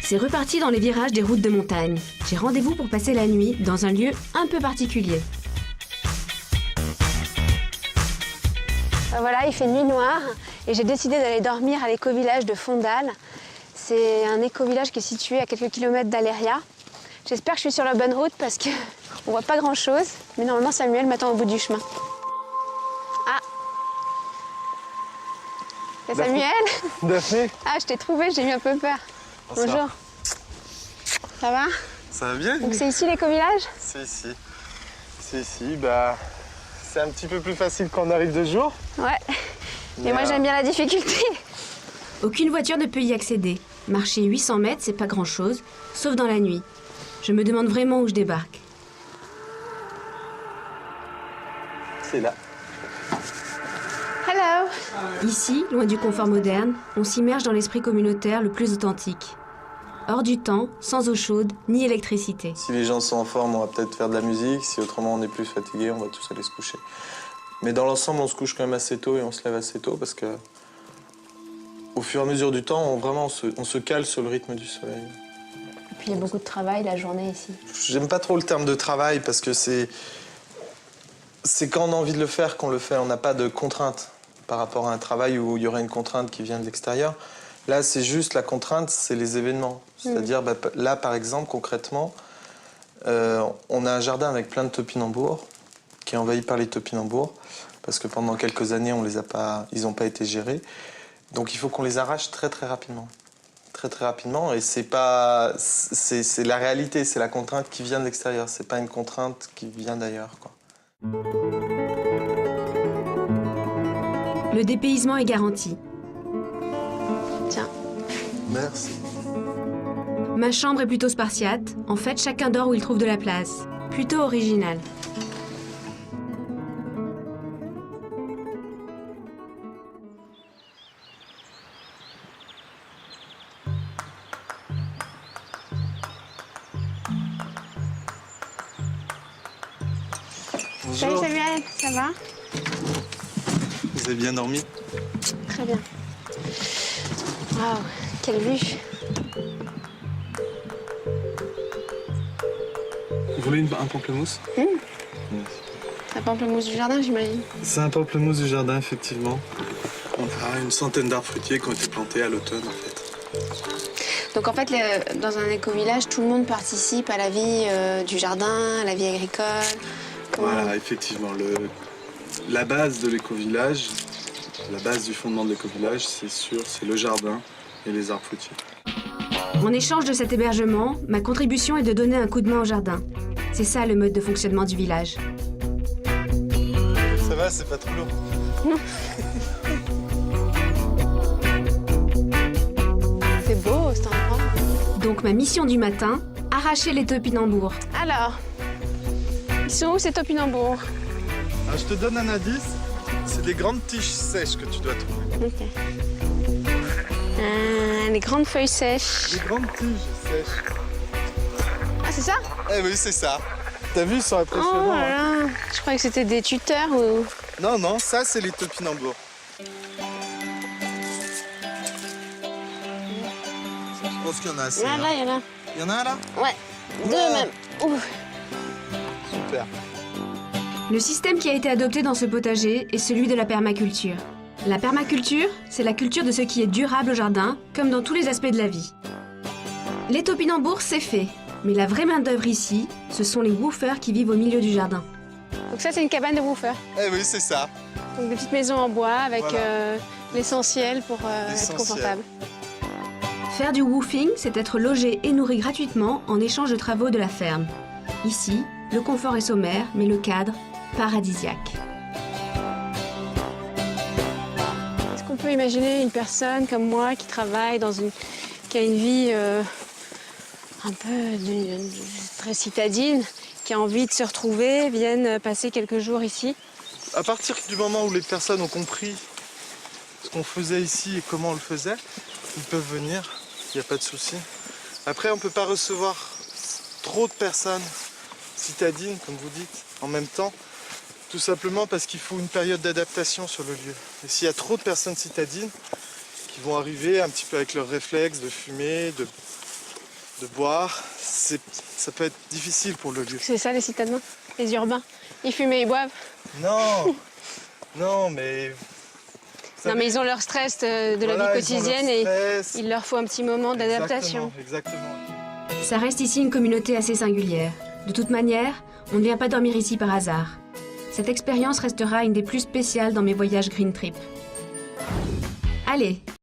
C'est reparti dans les virages des routes de montagne. J'ai rendez-vous pour passer la nuit dans un lieu un peu particulier. Voilà, il fait nuit noire et j'ai décidé d'aller dormir à l'éco-village de Fondal. C'est un éco-village qui est situé à quelques kilomètres d'Aléria. J'espère que je suis sur la bonne route parce qu'on voit pas grand-chose. Mais normalement, Samuel m'attend au bout du chemin. Ah! C'est Samuel? Daphné? Ah, je t'ai trouvé, j'ai eu un peu peur. Bonjour. Ça va? Ça va bien? Donc c'est ici l'éco-village? C'est ici. C'est ici, bah... C'est un petit peu plus facile quand on arrive de jour. Ouais. Et moi, j'aime bien la difficulté. Aucune voiture ne peut y accéder. Marcher 800 mètres, c'est pas grand-chose, sauf dans la nuit. Je me demande vraiment où je débarque. C'est là. Hello. Ici, loin du confort moderne, on s'immerge dans l'esprit communautaire le plus authentique. Hors du temps, sans eau chaude, ni électricité. Si les gens sont en forme, on va peut-être faire de la musique. Si autrement on est plus fatigué, on va tous aller se coucher. Mais dans l'ensemble, on se couche quand même assez tôt et on se lève assez tôt parce que au fur et à mesure du temps, on se cale sur le rythme du soleil. Et puis il y a beaucoup de travail la journée ici. J'aime pas trop le terme de travail parce que c'est quand on a envie de le faire qu'on le fait. On n'a pas de contrainte par rapport à un travail où il y aurait une contrainte qui vient de l'extérieur. Là, c'est juste la contrainte, c'est les événements. C'est-à-dire, là, par exemple, concrètement, on a un jardin avec plein de topinambours qui est envahi par les topinambours parce que pendant quelques années, ils n'ont pas été gérés. Donc, il faut qu'on les arrache très, très rapidement. Très, très rapidement. Et c'est la réalité, c'est la contrainte qui vient de l'extérieur. C'est pas une contrainte qui vient d'ailleurs, quoi. Le dépaysement est garanti. Tiens. Merci. Ma chambre est plutôt spartiate. En fait, chacun dort où il trouve de la place. Plutôt original. Salut Bonjour. Samuel, ça va? Vous avez bien dormi? Très bien. Waouh, quelle vue! Vous voulez un pamplemousse? Un pamplemousse du jardin, j'imagine. C'est un pamplemousse du jardin, effectivement. On a une centaine d'arbres fruitiers qui ont été plantés à l'automne, en fait. Donc en fait, dans un éco-village, tout le monde participe à la vie du jardin, à la vie agricole. Voilà, effectivement. La base de l'éco-village, la base du fondement de l'éco-village, c'est le jardin et les arbres fruitiers. En échange de cet hébergement, ma contribution est de donner un coup de main au jardin. C'est ça le mode de fonctionnement du village. Ça va, c'est pas trop lourd? Non. C'est beau cet endroit. Donc ma mission du matin, arracher les topinambours. Alors, ils sont où ces topinambours? Je te donne un indice. C'est des grandes tiges sèches que tu dois trouver. Ok. Les grandes feuilles sèches. Des grandes tiges sèches. Ah, c'est ça? Eh oui, c'est ça. T'as vu, ils sont Oh impressionnants. là là. Je croyais que c'était des tuteurs ou... Non, non, ça, c'est les topinambours. Je pense qu'il y en a assez. Ah, là, il y en a. Il y en a un là? Ouais, deux Wow. même. Ouf. Super. Le système qui a été adopté dans ce potager est celui de la permaculture. La permaculture, c'est la culture de ce qui est durable au jardin, comme dans tous les aspects de la vie. Les topinambours, c'est fait. Mais la vraie main-d'œuvre ici, ce sont les woofers qui vivent au milieu du jardin. Donc ça, c'est une cabane de woofer. Eh oui, c'est ça. Donc des petites maisons en bois avec Voilà. l'essentiel pour être L'essentiel. confortable. Faire du woofing, c'est être logé et nourri gratuitement en échange de travaux de la ferme. Ici, le confort est sommaire, mais le cadre, paradisiaque. Est-ce qu'on peut imaginer une personne comme moi qui travaille qui a une vie un peu très citadine, qui a envie de se retrouver, vienne passer quelques jours ici? À partir du moment où les personnes ont compris ce qu'on faisait ici et comment on le faisait, ils peuvent venir, il n'y a pas de souci. Après, on ne peut pas recevoir trop de personnes citadines, comme vous dites, en même temps, tout simplement parce qu'il faut une période d'adaptation sur le lieu. Et s'il y a trop de personnes citadines qui vont arriver un petit peu avec leurs réflexes de fumer, de boire, ça peut être difficile pour le lieu. C'est ça les citadins, les urbains. Ils fument et ils boivent. Non, non, mais... Non mais ils ont leur stress de la vie quotidienne et il leur faut un petit moment d'adaptation. Exactement. Ça reste ici une communauté assez singulière. De toute manière, on ne vient pas dormir ici par hasard. Cette expérience restera une des plus spéciales dans mes voyages Green Trip. Allez,